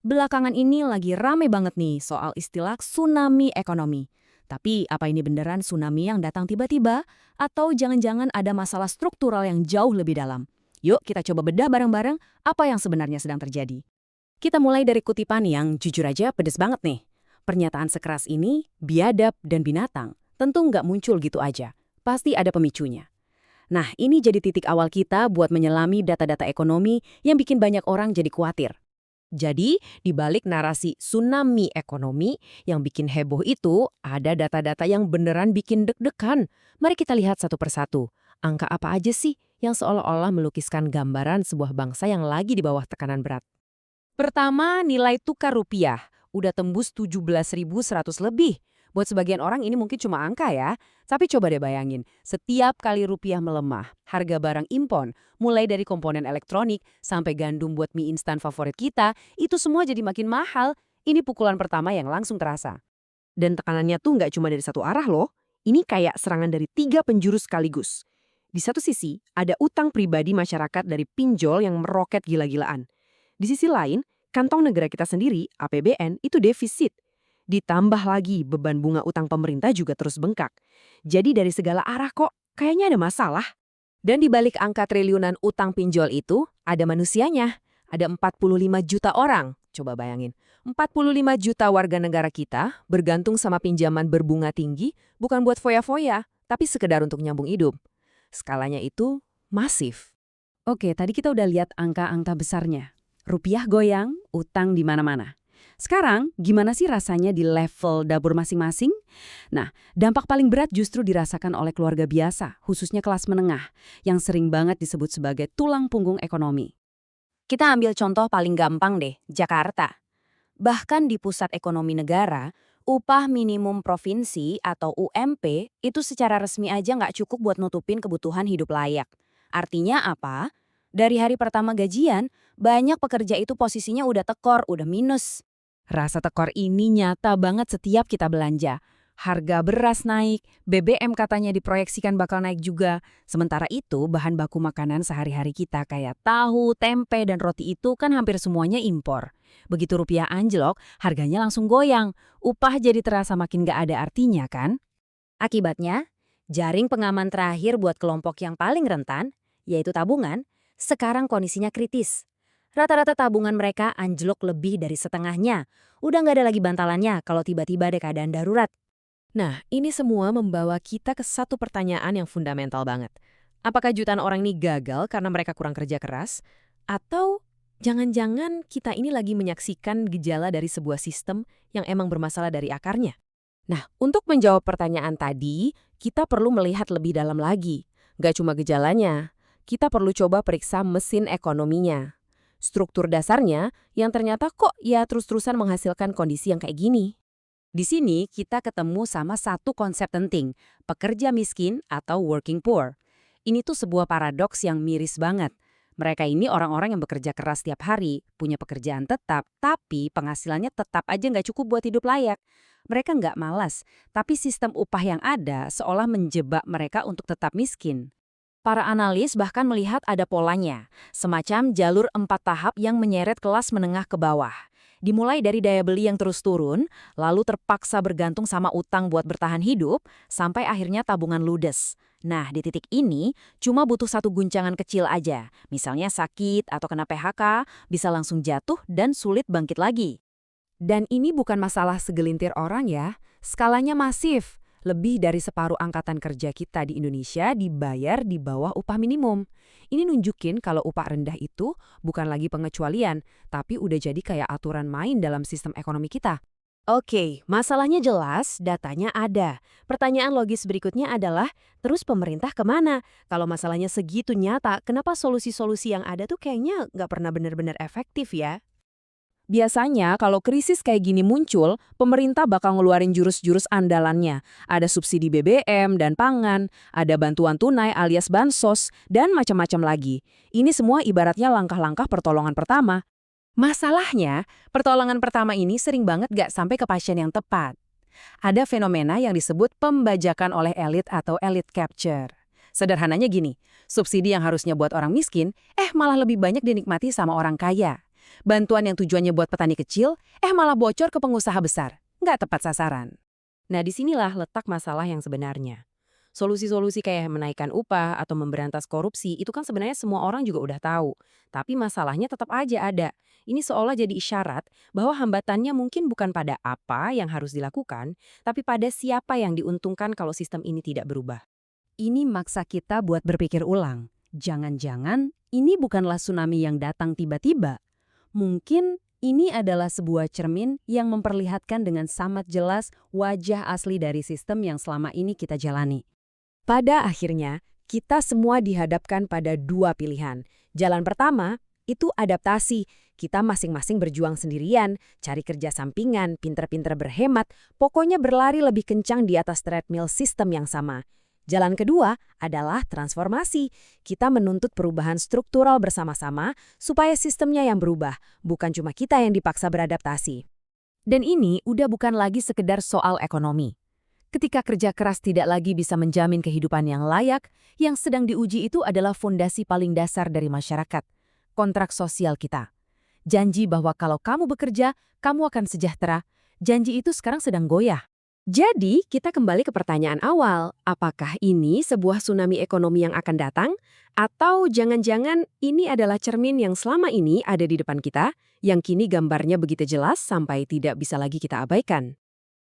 Belakangan ini lagi rame banget nih soal istilah tsunami ekonomi. Tapi apa ini beneran tsunami yang datang tiba-tiba? Atau jangan-jangan ada masalah struktural yang jauh lebih dalam? Yuk kita coba bedah bareng-bareng apa yang sebenarnya sedang terjadi. Kita mulai dari kutipan yang jujur aja pedes banget nih. Pernyataan sekeras ini, biadab dan binatang, tentu nggak muncul gitu aja. Pasti ada pemicunya. Nah, ini jadi titik awal kita buat menyelami data-data ekonomi yang bikin banyak orang jadi khawatir. Jadi, di balik narasi tsunami ekonomi yang bikin heboh itu, ada data-data yang beneran bikin deg-degan. Mari kita lihat satu persatu. Angka apa aja sih yang seolah-olah melukiskan gambaran sebuah bangsa yang lagi di bawah tekanan berat? Pertama, nilai tukar rupiah. Udah tembus 17.100 lebih. Buat sebagian orang ini mungkin cuma angka ya. Tapi coba deh bayangin, setiap kali rupiah melemah, harga barang impor, mulai dari komponen elektronik sampai gandum buat mie instan favorit kita, itu semua jadi makin mahal. Ini pukulan pertama yang langsung terasa. Dan tekanannya tuh nggak cuma dari satu arah loh. Ini kayak serangan dari 3 penjuru sekaligus. Di satu sisi, ada utang pribadi masyarakat dari pinjol yang meroket gila-gilaan. Di sisi lain, kantong negara kita sendiri, APBN, itu defisit. Ditambah lagi beban bunga utang pemerintah juga terus bengkak. Jadi dari segala arah kok kayaknya ada masalah. Dan di balik angka triliunan utang pinjol itu, ada manusianya. Ada 45 juta orang. Coba bayangin, 45 juta warga negara kita bergantung sama pinjaman berbunga tinggi bukan buat foya-foya, tapi sekedar untuk nyambung hidup. Skalanya itu masif. Oke, tadi kita udah lihat angka-angka besarnya. Rupiah goyang, utang di mana-mana. Sekarang, gimana sih rasanya di level dapur masing-masing? Nah, dampak paling berat justru dirasakan oleh keluarga biasa, khususnya kelas menengah, yang sering banget disebut sebagai tulang punggung ekonomi. Kita ambil contoh paling gampang deh, Jakarta. Bahkan di pusat ekonomi negara, upah minimum provinsi atau UMP itu secara resmi aja nggak cukup buat nutupin kebutuhan hidup layak. Artinya apa? Dari hari pertama gajian, banyak pekerja itu posisinya udah tekor, udah minus. Rasa tekor ini nyata banget setiap kita belanja. Harga beras naik, BBM katanya diproyeksikan bakal naik juga. Sementara itu, bahan baku makanan sehari-hari kita kayak tahu, tempe, dan roti itu kan hampir semuanya impor. Begitu rupiah anjlok, harganya langsung goyang. Upah jadi terasa makin gak ada artinya kan? Akibatnya, jaring pengaman terakhir buat kelompok yang paling rentan, yaitu tabungan, sekarang kondisinya kritis. Rata-rata tabungan mereka anjlok lebih dari setengahnya. Udah nggak ada lagi bantalannya kalau tiba-tiba ada keadaan darurat. Nah, ini semua membawa kita ke satu pertanyaan yang fundamental banget. Apakah jutaan orang ini gagal karena mereka kurang kerja keras? Atau jangan-jangan kita ini lagi menyaksikan gejala dari sebuah sistem yang emang bermasalah dari akarnya? Nah, untuk menjawab pertanyaan tadi, kita perlu melihat lebih dalam lagi. Nggak cuma gejalanya, kita perlu coba periksa mesin ekonominya. Struktur dasarnya yang ternyata kok ya terus-terusan menghasilkan kondisi yang kayak gini. Di sini kita ketemu sama satu konsep penting, pekerja miskin atau working poor. Ini tuh sebuah paradoks yang miris banget. Mereka ini orang-orang yang bekerja keras setiap hari, punya pekerjaan tetap, tapi penghasilannya tetap aja nggak cukup buat hidup layak. Mereka nggak malas, tapi sistem upah yang ada seolah menjebak mereka untuk tetap miskin. Para analis bahkan melihat ada polanya, semacam jalur 4 tahap yang menyeret kelas menengah ke bawah. Dimulai dari daya beli yang terus turun, lalu terpaksa bergantung sama utang buat bertahan hidup, sampai akhirnya tabungan ludes. Nah, di titik ini, cuma butuh satu guncangan kecil aja. Misalnya sakit atau kena PHK, bisa langsung jatuh dan sulit bangkit lagi. Dan ini bukan masalah segelintir orang ya, skalanya masif. Lebih dari separuh angkatan kerja kita di Indonesia dibayar di bawah upah minimum. Ini nunjukin kalau upah rendah itu bukan lagi pengecualian, tapi udah jadi kayak aturan main dalam sistem ekonomi kita. Oke, masalahnya jelas, datanya ada. Pertanyaan logis berikutnya adalah, terus pemerintah kemana? Kalau masalahnya segitu nyata, kenapa solusi-solusi yang ada tuh kayaknya nggak pernah benar-benar efektif ya? Biasanya kalau krisis kayak gini muncul, pemerintah bakal ngeluarin jurus-jurus andalannya. Ada subsidi BBM dan pangan, ada bantuan tunai alias bansos, dan macam-macam lagi. Ini semua ibaratnya langkah-langkah pertolongan pertama. Masalahnya, pertolongan pertama ini sering banget gak sampai ke pasien yang tepat. Ada fenomena yang disebut pembajakan oleh elit atau elite capture. Sederhananya gini, subsidi yang harusnya buat orang miskin, malah lebih banyak dinikmati sama orang kaya. Bantuan yang tujuannya buat petani kecil, malah bocor ke pengusaha besar. Nggak tepat sasaran. Nah, disinilah letak masalah yang sebenarnya. Solusi-solusi kayak menaikkan upah atau memberantas korupsi itu kan sebenarnya semua orang juga udah tahu. Tapi masalahnya tetap aja ada. Ini seolah jadi isyarat bahwa hambatannya mungkin bukan pada apa yang harus dilakukan, tapi pada siapa yang diuntungkan kalau sistem ini tidak berubah. Ini maksa kita buat berpikir ulang. Jangan-jangan ini bukanlah tsunami yang datang tiba-tiba. Mungkin ini adalah sebuah cermin yang memperlihatkan dengan sangat jelas wajah asli dari sistem yang selama ini kita jalani. Pada akhirnya, kita semua dihadapkan pada dua pilihan. Jalan pertama, itu adaptasi. Kita masing-masing berjuang sendirian, cari kerja sampingan, pinter-pinter berhemat, pokoknya berlari lebih kencang di atas treadmill sistem yang sama. Jalan kedua adalah transformasi. Kita menuntut perubahan struktural bersama-sama supaya sistemnya yang berubah, bukan cuma kita yang dipaksa beradaptasi. Dan ini udah bukan lagi sekedar soal ekonomi. Ketika kerja keras tidak lagi bisa menjamin kehidupan yang layak, yang sedang diuji itu adalah fondasi paling dasar dari masyarakat, kontrak sosial kita. Janji bahwa kalau kamu bekerja, kamu akan sejahtera. Janji itu sekarang sedang goyah. Jadi, kita kembali ke pertanyaan awal, apakah ini sebuah tsunami ekonomi yang akan datang? Atau jangan-jangan ini adalah cermin yang selama ini ada di depan kita, yang kini gambarnya begitu jelas sampai tidak bisa lagi kita abaikan?